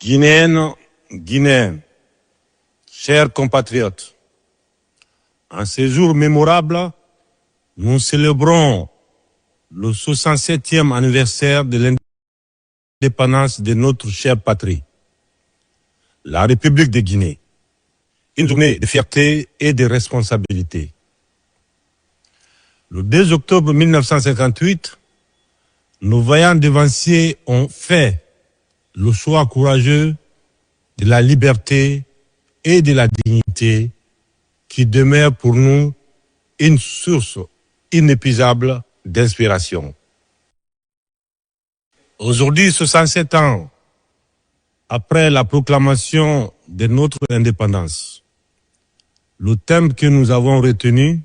Guinéennes, Guinéens, chers compatriotes, en ces jours mémorables, nous célébrons le 67e anniversaire de l'indépendance de notre chère patrie, la République de Guinée. Une journée de fierté et de responsabilité. Le 2 octobre 1958, nos vaillants devanciers ont fait le choix courageux de la liberté et de la dignité qui demeure pour nous une source inépuisable d'inspiration. Aujourd'hui, 67 ans après la proclamation de notre indépendance, le thème que nous avons retenu,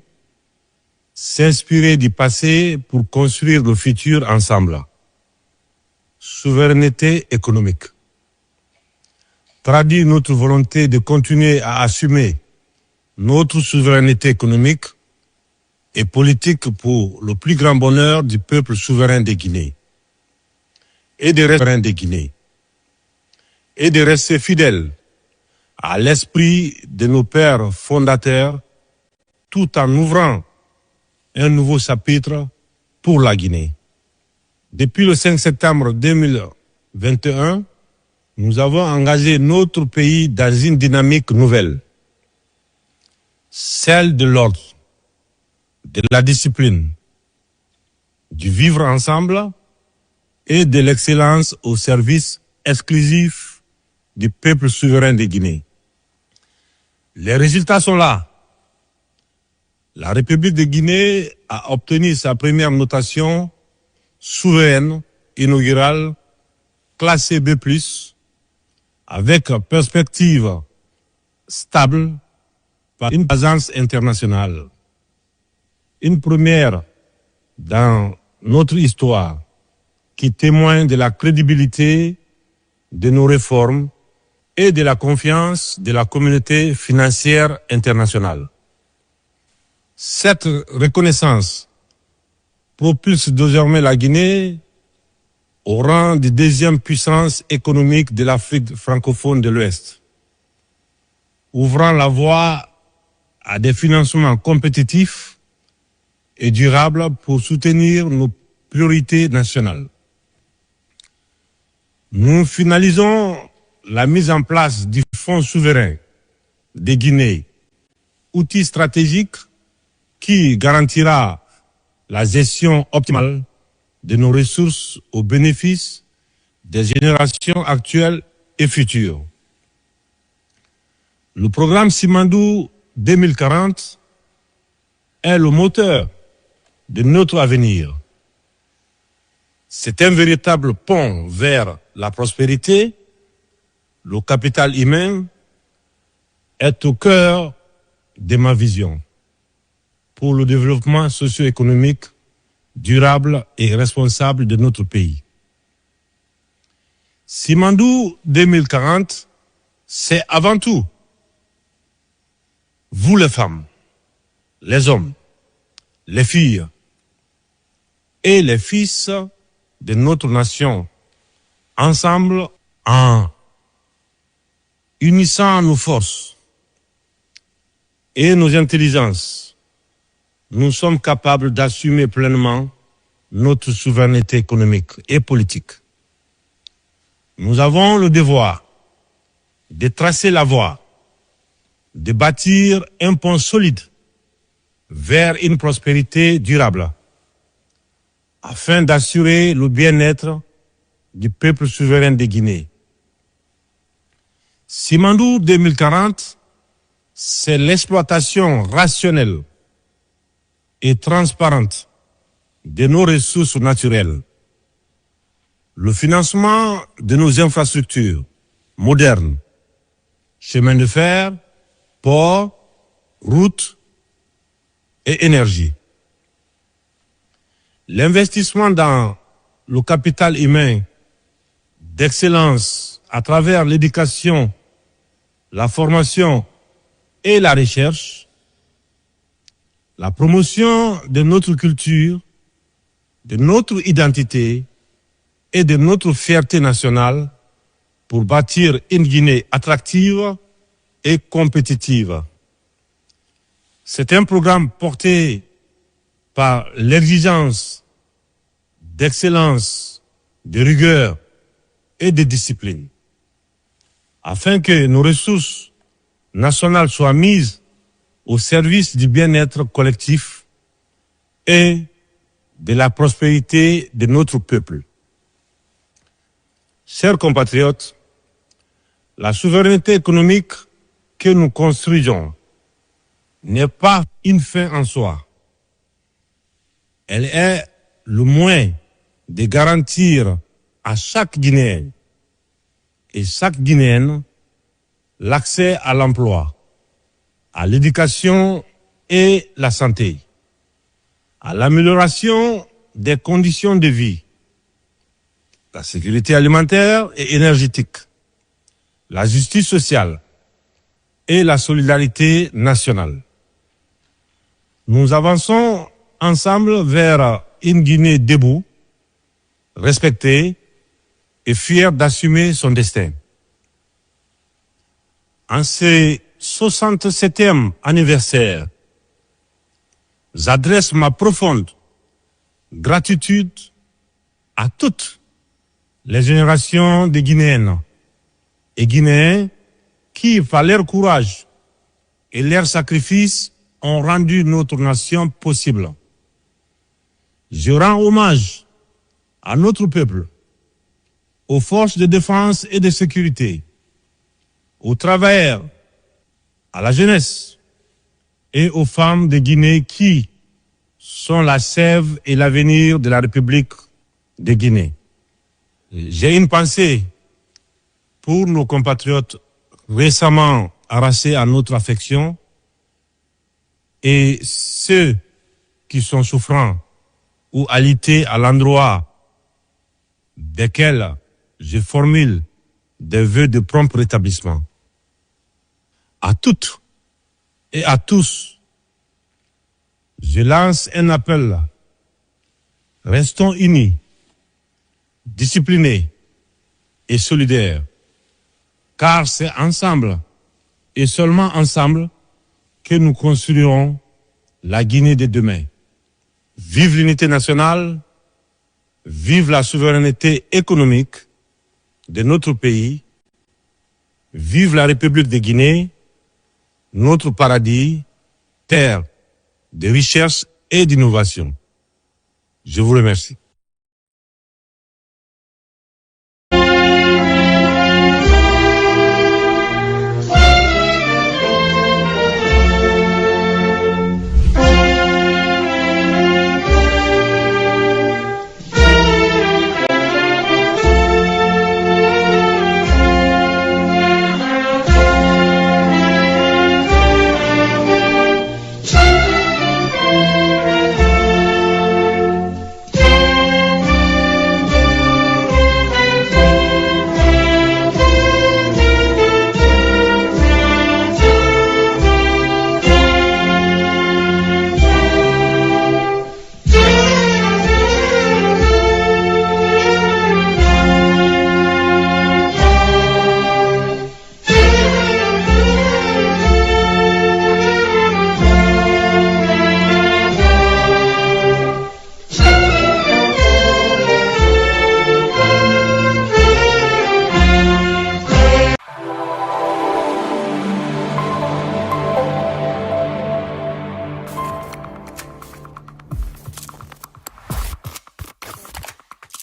s'inspirer du passé pour construire le futur ensemble. Souveraineté économique. Traduit notre volonté de continuer à assumer notre souveraineté économique et politique pour le plus grand bonheur du peuple souverain de Guinée et des souverains de Guinée, et de rester fidèles à l'esprit de nos pères fondateurs tout en ouvrant un nouveau chapitre pour la Guinée. Depuis le 5 septembre 2021, nous avons engagé notre pays dans une dynamique nouvelle, celle de l'ordre, de la discipline, du vivre ensemble et de l'excellence au service exclusif du peuple souverain de Guinée. Les résultats sont là. La République de Guinée a obtenu sa première notation souveraine inaugurale classée B+, avec perspective stable par une agence internationale. Une première dans notre histoire qui témoigne de la crédibilité de nos réformes et de la confiance de la communauté financière internationale. Cette reconnaissance propulse désormais la Guinée au rang de deuxième puissance économique de l'Afrique francophone de l'Ouest, ouvrant la voie à des financements compétitifs et durables pour soutenir nos priorités nationales. Nous finalisons la mise en place du Fonds souverain de Guinée, outil stratégique qui garantira la gestion optimale de nos ressources au bénéfice des générations actuelles et futures. Le programme Simandou 2040 est le moteur de notre avenir. C'est un véritable pont vers la prospérité. Le capital humain est au cœur de ma vision pour le développement socio-économique durable et responsable de notre pays. Simandou 2040, c'est avant tout vous les femmes, les hommes, les filles et les fils de notre nation, ensemble en Unissant nos forces et nos intelligences, nous sommes capables d'assumer pleinement notre souveraineté économique et politique. Nous avons le devoir de tracer la voie, de bâtir un pont solide vers une prospérité durable, afin d'assurer le bien-être du peuple souverain de Guinée. Simandou 2040, c'est l'exploitation rationnelle et transparente de nos ressources naturelles, le financement de nos infrastructures modernes, chemins de fer, ports, routes et énergie. L'investissement dans le capital humain d'excellence à travers l'éducation, la formation et la recherche, la promotion de notre culture, de notre identité et de notre fierté nationale pour bâtir une Guinée attractive et compétitive. C'est un programme porté par l'exigence d'excellence, de rigueur et de discipline, afin que nos ressources nationales soient mises au service du bien-être collectif et de la prospérité de notre peuple. Chers compatriotes, la souveraineté économique que nous construisons n'est pas une fin en soi. Elle est le moyen de garantir à chaque Guinéen et chaque Guinéenne l'accès à l'emploi, à l'éducation et la santé, à l'amélioration des conditions de vie, la sécurité alimentaire et énergétique, la justice sociale et la solidarité nationale. Nous avançons ensemble vers une Guinée debout, respectée et fière d'assumer son destin. En ce 67e anniversaire, j'adresse ma profonde gratitude à toutes les générations de Guinéennes et Guinéens qui, par leur courage et leur sacrifice, ont rendu notre nation possible. Je rends hommage à notre peuple, aux forces de défense et de sécurité, aux travailleurs, à la jeunesse et aux femmes de Guinée qui sont la sève et l'avenir de la République de Guinée. J'ai une pensée pour nos compatriotes récemment arrachés à notre affection et ceux qui sont souffrants ou alités à l'endroit desquels je formule des vœux de prompt rétablissement. À toutes et à tous, je lance un appel. Restons unis, disciplinés et solidaires, car c'est ensemble et seulement ensemble que nous construirons la Guinée de demain. Vive l'unité nationale, vive la souveraineté économique de notre pays, vive la République de Guinée, notre paradis, terre de richesse et d'innovation. Je vous remercie.